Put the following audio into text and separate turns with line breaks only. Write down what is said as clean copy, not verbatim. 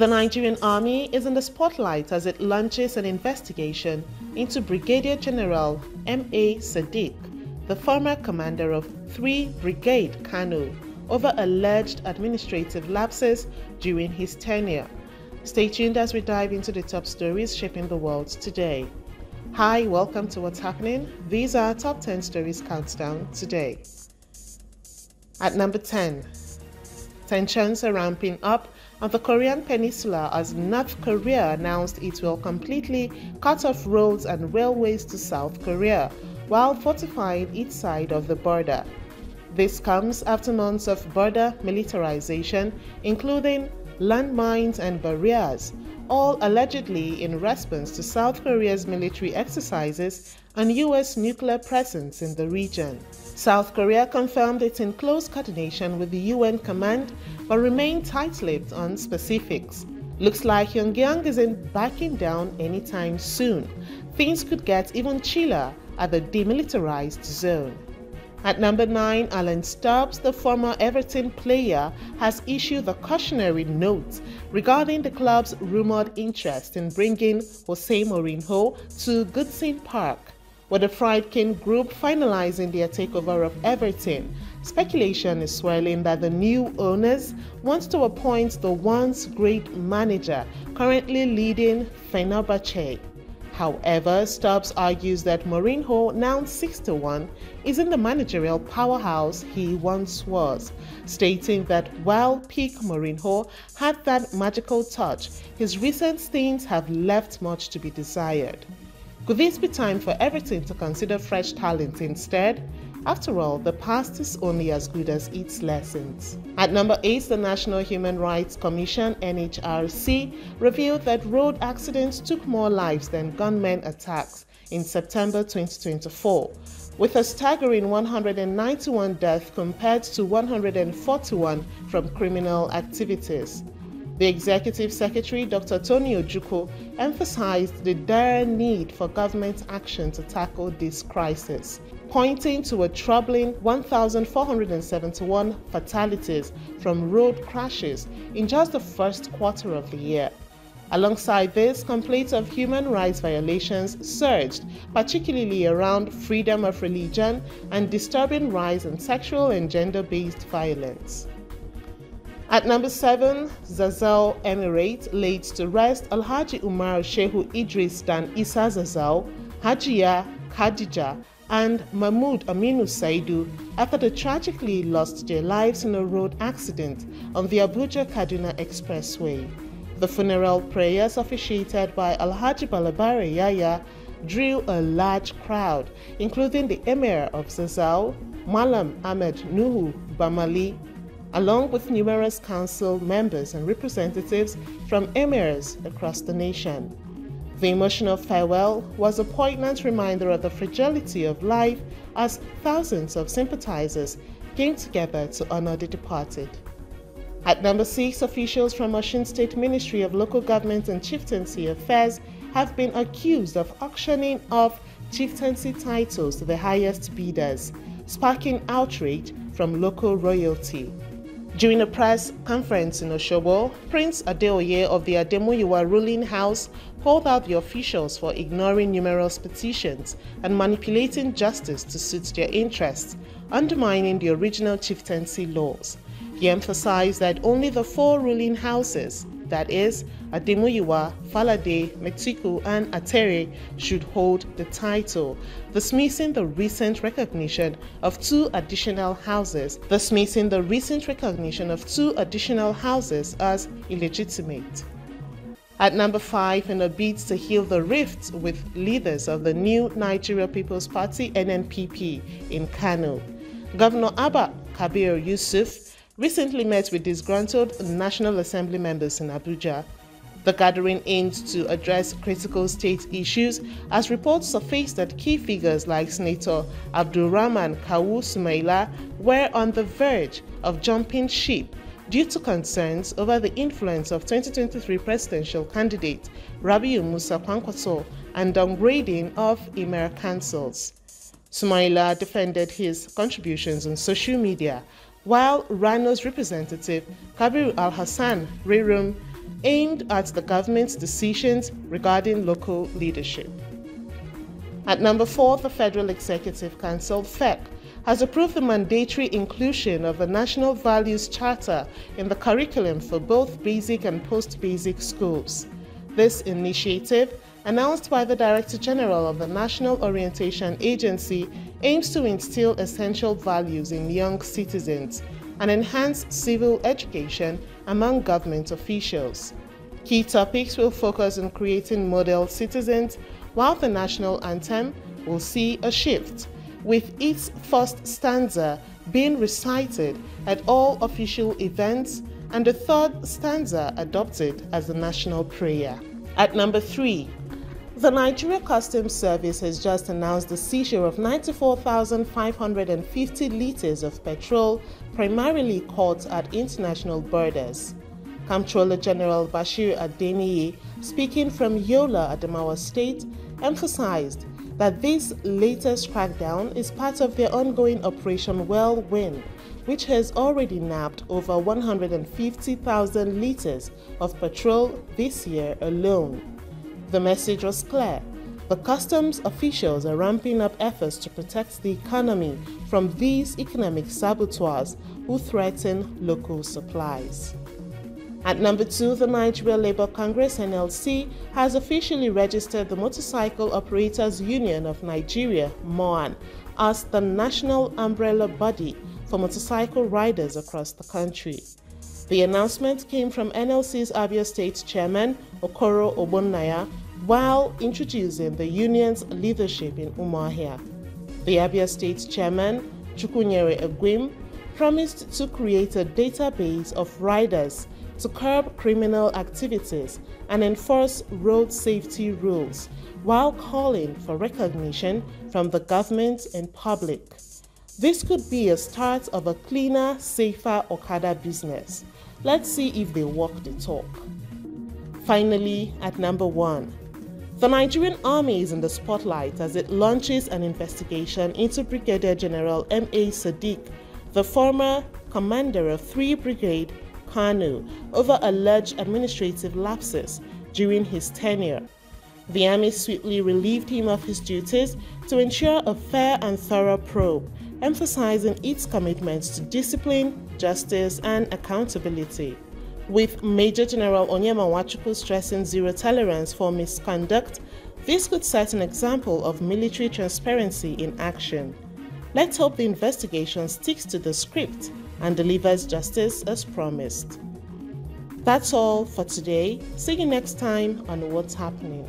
The Nigerian Army is in the spotlight as it launches an investigation into Brigadier General M.A. Sadiq, the former commander of 3 Brigade Kano, over alleged administrative lapses during his tenure. Stay tuned as we dive into the top stories shaping the world today. Hi, welcome to What's Happening. These are Top 10 Stories Countdown today. At number 10, tensions are ramping up on the Korean Peninsula as North Korea announced it will completely cut off roads and railways to South Korea while fortifying its side of the border. This comes after months of border militarization, including landmines and barriers, all allegedly in response to South Korea's military exercises and U.S. nuclear presence in the region. South Korea confirmed it's in close coordination with the UN command, but remained tight-lipped on specifics. Looks like Pyongyang isn't backing down anytime soon. Things could get even chiller at the demilitarized zone. At number 9, Alan Stubbs, the former Everton player, has issued a cautionary note regarding the club's rumored interest in bringing Jose Mourinho to Goodison Park, with the Friedkin Group finalizing their takeover of Everton. Speculation is swirling that the new owners want to appoint the once great manager currently leading Fenerbahce. However, Stubbs argues that Mourinho, now 61, isn't the managerial powerhouse he once was, stating that while peak Mourinho had that magical touch, his recent stints have left much to be desired. Could this be time for Everton to consider fresh talent instead? After all, the past is only as good as its lessons. At number 8, the National Human Rights Commission (NHRC) revealed that road accidents took more lives than gunmen attacks in September 2024, with a staggering 191 deaths compared to 141 from criminal activities. The Executive Secretary, Dr. Tony Ojukwu, emphasized the dire need for government action to tackle this crisis, pointing to a troubling 1,471 fatalities from road crashes in just the first quarter of the year. Alongside this, complaints of human rights violations surged, particularly around freedom of religion and disturbing rise in sexual and gender-based violence. At number 7, Zazzau Emirate laid to rest Alhaji Umar Shehu Idris Dan Isa Zazzau, Hajiya Khadija, and Mahmoud Aminu Saidu after they tragically lost their lives in a road accident on the Abuja-Kaduna Expressway. The funeral prayers officiated by Alhaji Balabare Yaya drew a large crowd, including the Emir of Zazzau, Malam Ahmed Nuhu Bamali, along with numerous council members and representatives from emirs across the nation. The emotional farewell was a poignant reminder of the fragility of life as thousands of sympathizers came together to honor the departed. At number 6, officials from Osun State Ministry of Local Government and Chieftaincy Affairs have been accused of auctioning off chieftaincy titles to the highest bidders, sparking outrage from local royalty. During a press conference in Osogbo, Prince Adeoye of the Ademuyiwa ruling house called out the officials for ignoring numerous petitions and manipulating justice to suit their interests, undermining the original chieftaincy laws. He emphasized that only the 4 ruling houses, that is, Ademuyiwa, Falade, Mexico, and Atere, should hold the title, dismissing the recent recognition of 2 additional houses as illegitimate. At number 5, in a bid to heal the rifts with leaders of the new Nigerian People's Party (NNPP) in Kano, Governor Abba Kabir Yusuf recently met with disgruntled National Assembly members in Abuja. The gathering aimed to address critical state issues as reports surfaced that key figures like Senator Abdulrahman Kawu Sumaila were on the verge of jumping ship due to concerns over the influence of 2023 presidential candidate Rabiu Musa Kwankwaso and downgrading of Emir councils. Sumaila defended his contributions on social media, while Rano's representative Kabir Al-Hassan Rerum aimed at the government's decisions regarding local leadership. At number 4, the Federal Executive Council, FEC, has approved the mandatory inclusion of a National Values Charter in the curriculum for both basic and post-basic schools. This initiative, announced by the Director General of the National Orientation Agency, aims to instill essential values in young citizens and enhance civil education among government officials. Key topics will focus on creating model citizens, while the national anthem will see a shift, with its first stanza being recited at all official events and the third stanza adopted as the national prayer. At number 3, the Nigeria Customs Service has just announced the seizure of 94,550 litres of petrol, primarily caught at international borders. Comptroller General Bashir Adeniyi, speaking from Yola, Adamawa State, emphasized that this latest crackdown is part of their ongoing Operation Whirlwind, which has already nabbed over 150,000 litres of petrol this year alone. The message was clear. The customs officials are ramping up efforts to protect the economy from these economic saboteurs who threaten local supplies. At number 2, the Nigeria Labour Congress (NLC) has officially registered the Motorcycle Operators Union of Nigeria (MOAN) as the national umbrella body for motorcycle riders across the country. The announcement came from NLC's Abia State Chairman Okoro Ogbonnaya while introducing the union's leadership in Umuahia. The Abia State Chairman, Chukwunyere Egwim, promised to create a database of riders to curb criminal activities and enforce road safety rules, while calling for recognition from the government and public. This could be a start of a cleaner, safer Okada business. Let's see if they walk the talk. Finally, at number 1, the Nigerian Army is in the spotlight as it launches an investigation into Brigadier General M.A. Sadiq, the former commander of 3 Brigade Kano, over alleged administrative lapses during his tenure. The Army swiftly relieved him of his duties to ensure a fair and thorough probe, emphasizing its commitments to discipline, justice, and accountability. With Major General Onyema Nwachukwu stressing zero tolerance for misconduct, this could set an example of military transparency in action. Let's hope the investigation sticks to the script and delivers justice as promised. That's all for today. See you next time on What's Happening.